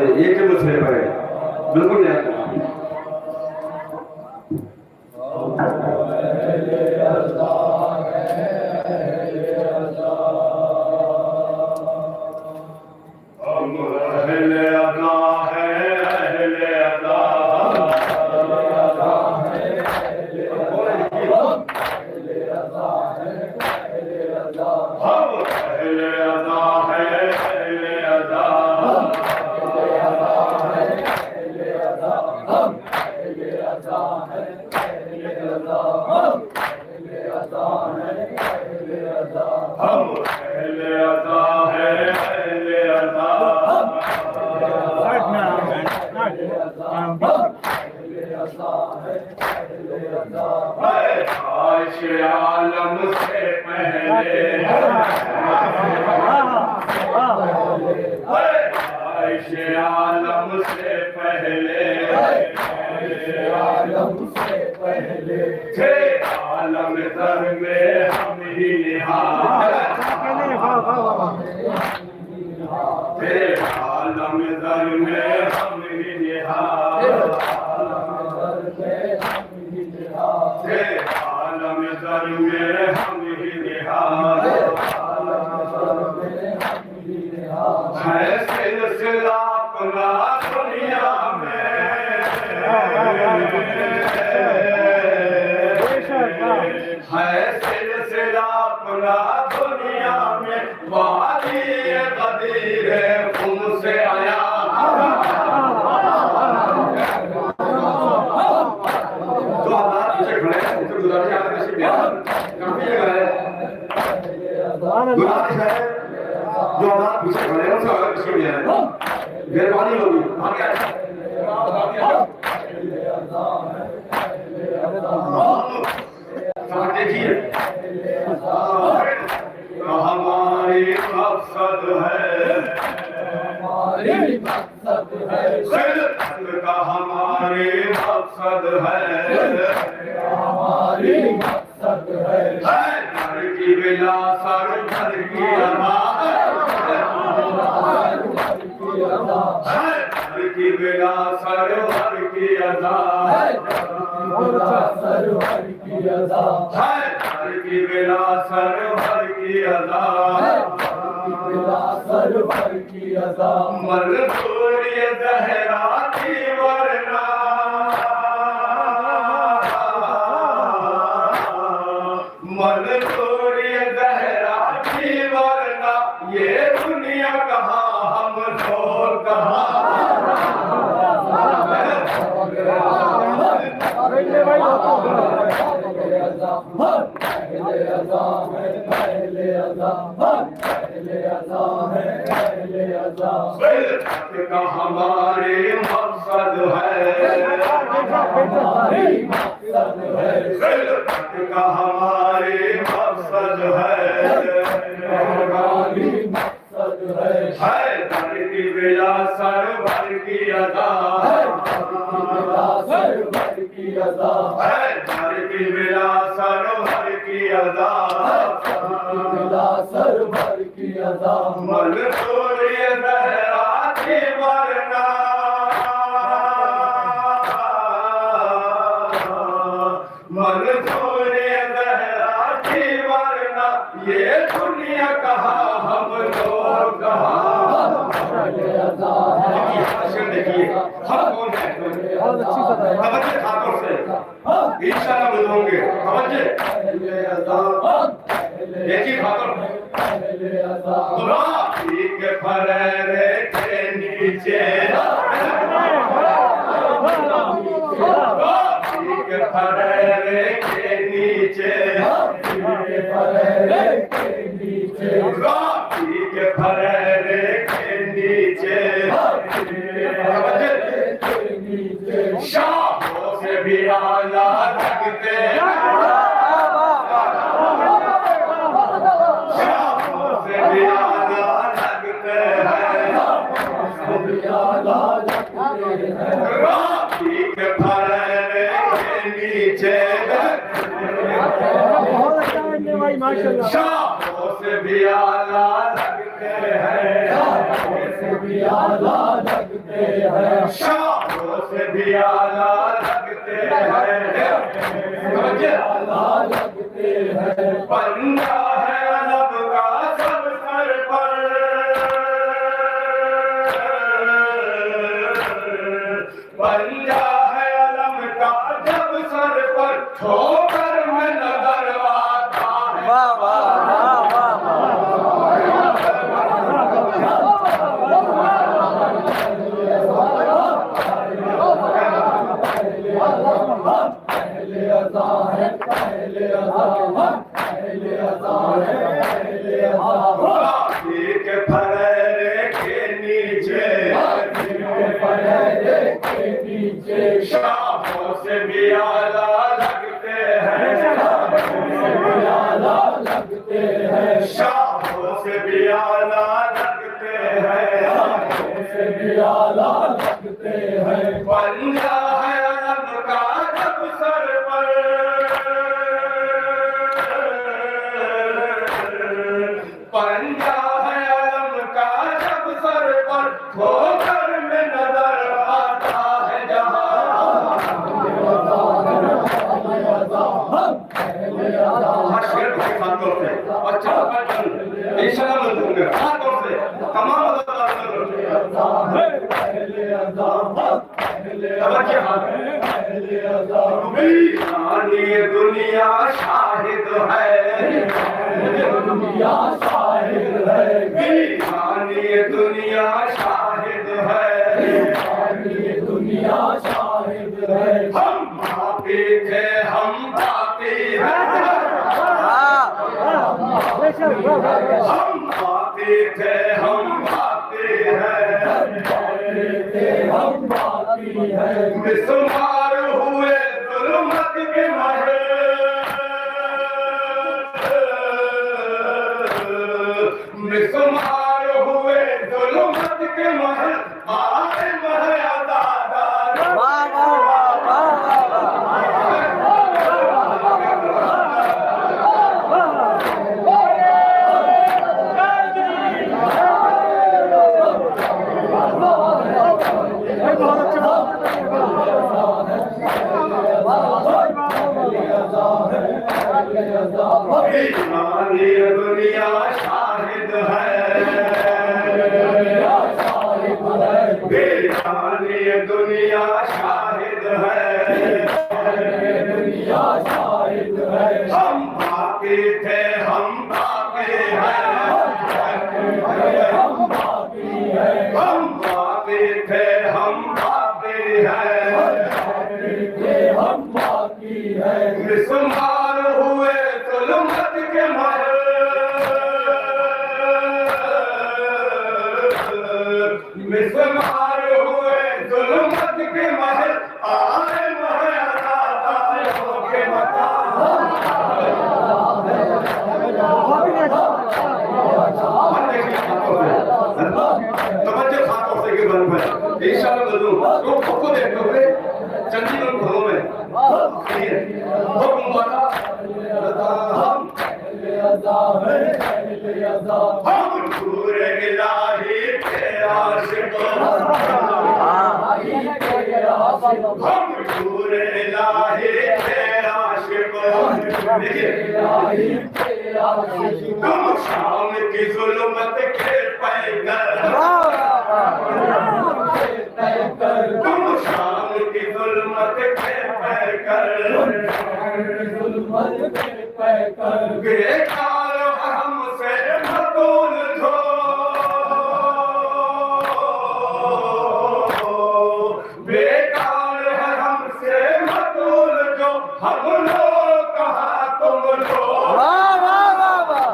एक ही मुझसे पड़े बिल्कुल याद आलम से पहले आलम से पहले थे आलम दर में हम ही थे आलम दर में हम ही थे आलम दर में हम ही है सिलसिला अपना दुनिया में है सिलसिला अपना दुनिया में वाली कदीर उनसे आया जो हालात पीछे खड़े हैं उनसे गुजारिश है किसी बयान काफी जगह है गुजारिश है जो हालात पीछे खड़े हैं उनसे किसी बयान मेहरबानी होगी आगे देखिए हमारी मकसद है हमारी मकसद है का हमारी मकसद है हमारी मकसद है घर की बिला सर घर की अदा घर की बिला सर घर की अदा सरवर की अदा हर की बिला सरवर की अदा सरवर की अदा मलसूरी ज़हरा की वरना मलसूरी ज़हरा की वरना ये दुनिया कहाँ हम लोग कहाँ का हमारे मकसद है का हमारे मकसद है दर की बिला सर भर की अदा सरवर की अदा दर की बिला सर भर की अदा सरवर की अदा मलसूरी ज़हरा की वरना मलसूरी ज़हरा की वरना ये दुनिया कहाँ हम लोग कहाँ देखिए हम कौन है तवज्जो खातों से इंशाअल्लाह मिलोगे तवज्जो देखिए खातों गुलाबी के फरेरे के नीचे गुलाबी के फरेरे के नीचे गुलाबी के फरेरे के नीचे शाहों से भी आला लगते शाहों से भी आला लगते हैं राखी के फरेरे के नीचे शाहों से भी आला लगते हैं शाहों से भी आला लगते हैं। पंजा है अलब का सब सर पर, पंजा है अलम का जब सर पर ठोकर में नजर आता है। वाह वाह वाह वाह के फरेरे के नीचे शाहों से भी आला लगते हैं। शाहों से भी आला लगते हैं। पंजा है अलम का जब सर पर, पंजा है अलम का जब सर पर ठोकर में नजर आता है जहां। अच्छा इशारा दूंगा खासतौर से तमाम ये दुनिया शाहिद है, ये दुनिया शाहिद है। हम पापी थे हम पापी हैं, हम पापी थे हम पापी हैं। बेशुमार हुए जुल्मत के महल, बेशुमार हुए जुल्मत के महल, आए महयादादार। वाह वाह वाह ये दुनिया शाहिद है, ये दुनिया शाहिद है। हम पापी थे हम पापी हैं, हम पापी थे हम पापी हैं। बेशुमार हुए जुल्मत के महल, बेशुमार हुए जुल्मत के महल, आए महयादारों के तवज्जो खातों से के बन पर इंशाअल्लाह दूं तो सबको देखो रे चंडीगढ़ घरों में हुक्म वाला हम पूरे इलाही के आशिक, हम पूरे इलाही के आशिक। तुम शाम की जुल्मत के पैकर, तुम शाम की जुल्मत के पैकर, बेकार हमसे मतूल धो, बेकार है हमसे मतूल जो, हम लोग कहा तुम लोग। वाह वाह वाह वाह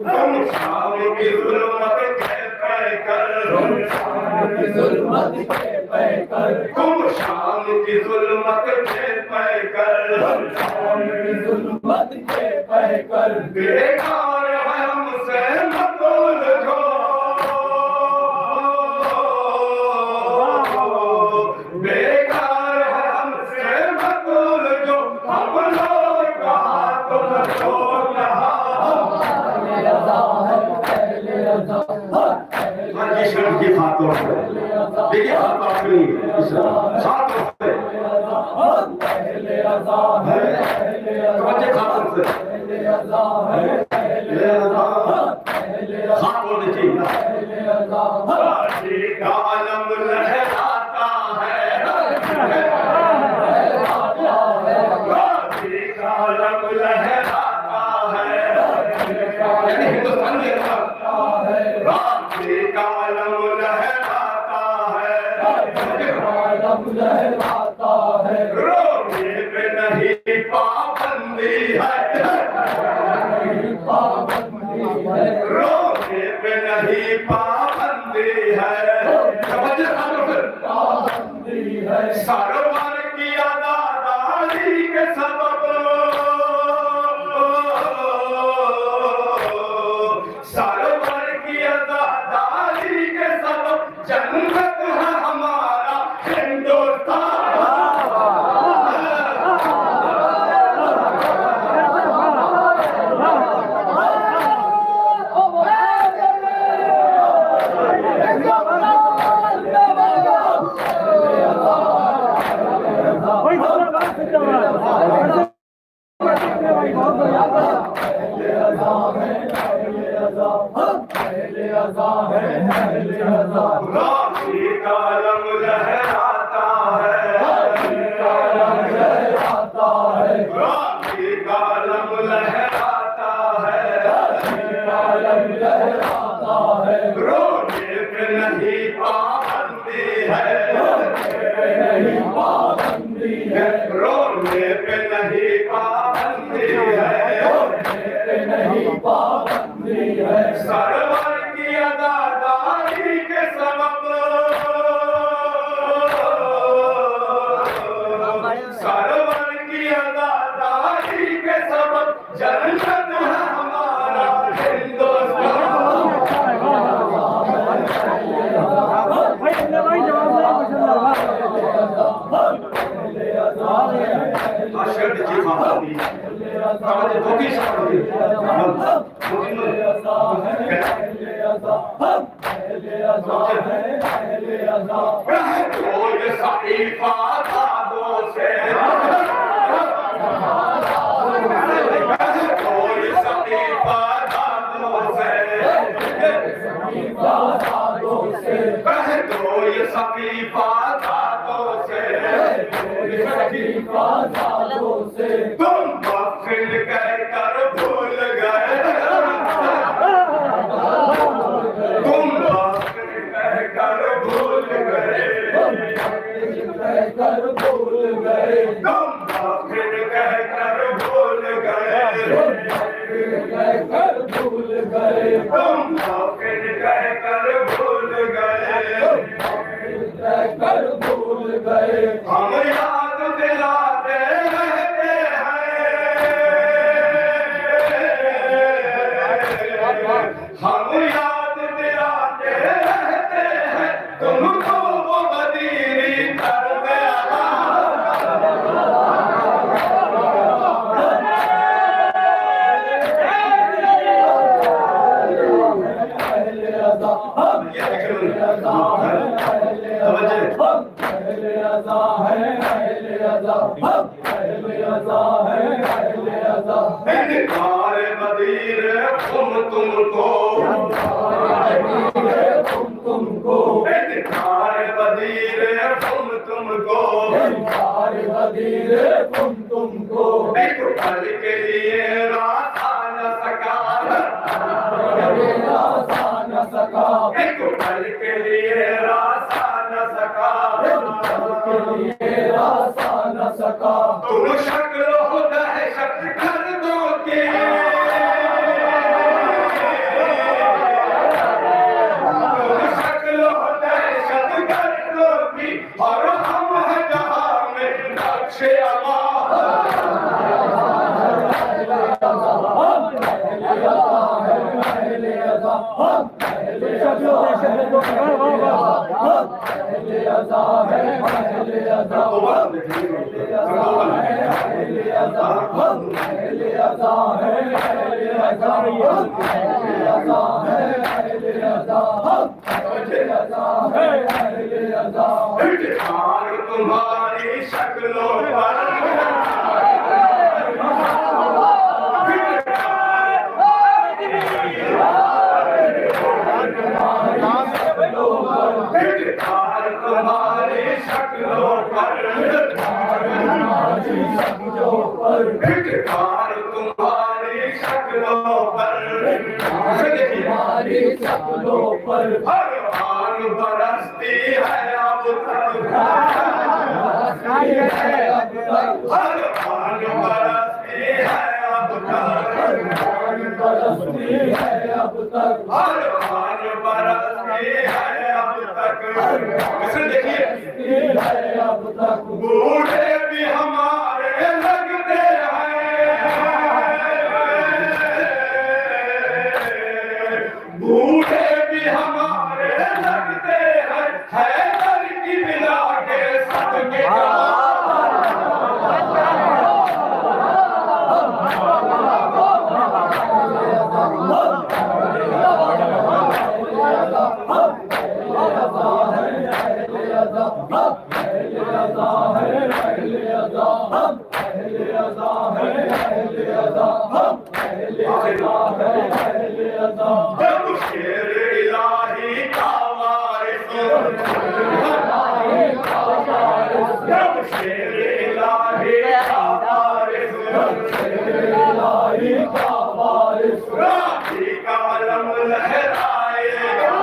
तुम शाम की जुल्मत के पैकर तुम शाम की जुल्मत के पैकर बेकार है हमसे मत उलझो बेकार है हमसे मत उलझो हम लोग कहा तुम लोग कहा शर्म की खातों देखिए हाथ अपनी साथ खातों से हाथ बोल दीजिए का आलम लहराता है का आलम लहराता है हिंदुस्तान में कालम लहराता है रोने पे नहीं पाबंदी है रोने पे नहीं पाबंदी है सरवर की अदादारी के सबब सरवर की अदादारी के सबब जन्नत है हमारा हिंदुस्तान राशि कालम लहराता है राशि कालम लहराता है रोने पे नहीं पाबंदी है रोने पे नहीं पाबंदी है सरवर की अदादारी के सबब सरवर की अदादारी के सबब जन्नत है हमारा तुम बखिल कहकर भूल गए तुम बखिल कहकर भूल गए तुम बखिल कहकर भूल गए तुम बखिल कहकर भूल गए हम याद दिलाते रहते हैं हम याद दिलाते रहते हैं तुमको वो बदीरी कर गया मदीरे तुमको तुमको एक पल के लिए रास्ता न सका एक पल के लिए रास्ता न सका तुम शक्ल हो दहशत कर दो के तुम शक्ल हो तुम्हारी शक्लों पर तुम्हारी शक्लों पर तुम्हारी शक्लों पर हर आन बरसती है अब तक हर आन बरसती है अब तक हर आन बरसती है अब तक इसे देखिए बूढ़े भी हमारे लगते हैं बूढ़े भी हमारे लगते हैं हैदर की मिला के सदके जब शेर इलाही का वारिस जब शेर इलाही का वारिस राखी का अलम लहराएगा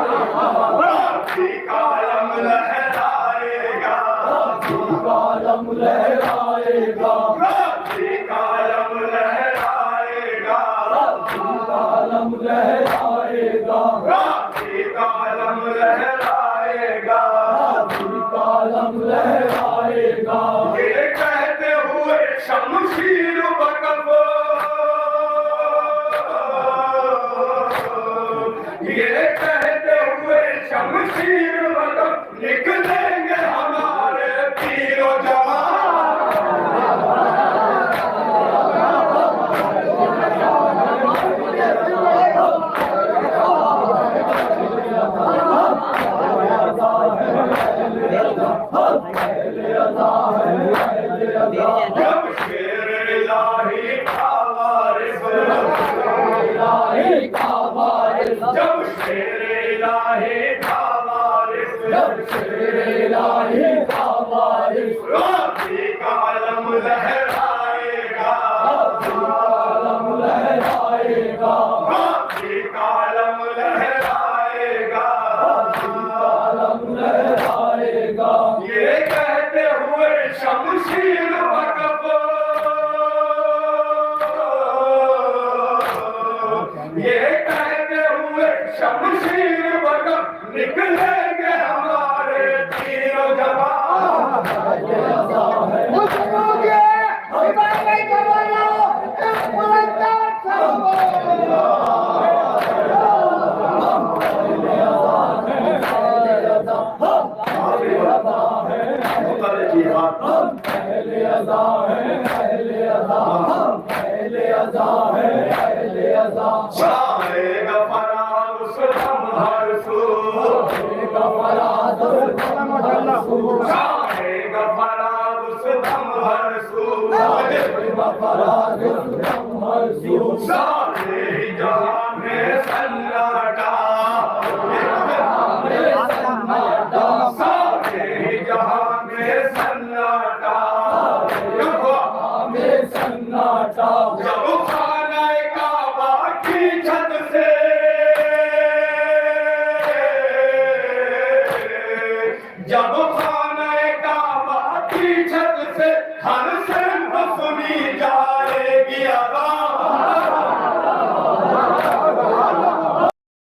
राखी का अलम लहराएगा राखी का अलम लहराएगा राखी का अलम लहराएगा राखी का अलम लहराएगा राखी का अलम लहराएगा राखी का अलम लहराएगा ये कहते हुए शमशीर बकफ ये कहते हुए शमशीर बकफ निकलेंगे हमारे तीरों जवान जब शेर इलाही का वारिस जब शेर इलाही का वारिस राखी का अलम लहराएगा राखी का अलम लहराएगा ये कहते हुए शमशीर बकफ ये कहते हुए शमशीर बकफ निकलेंगे हमारे तीरों जवान शाहेगा फराग सुदम हर सू शाहेगा फराग सुदम हर सू सारे जहां में सन्नाटा सारे जहां में सन्नाटा जब खाने काबा की छत से जब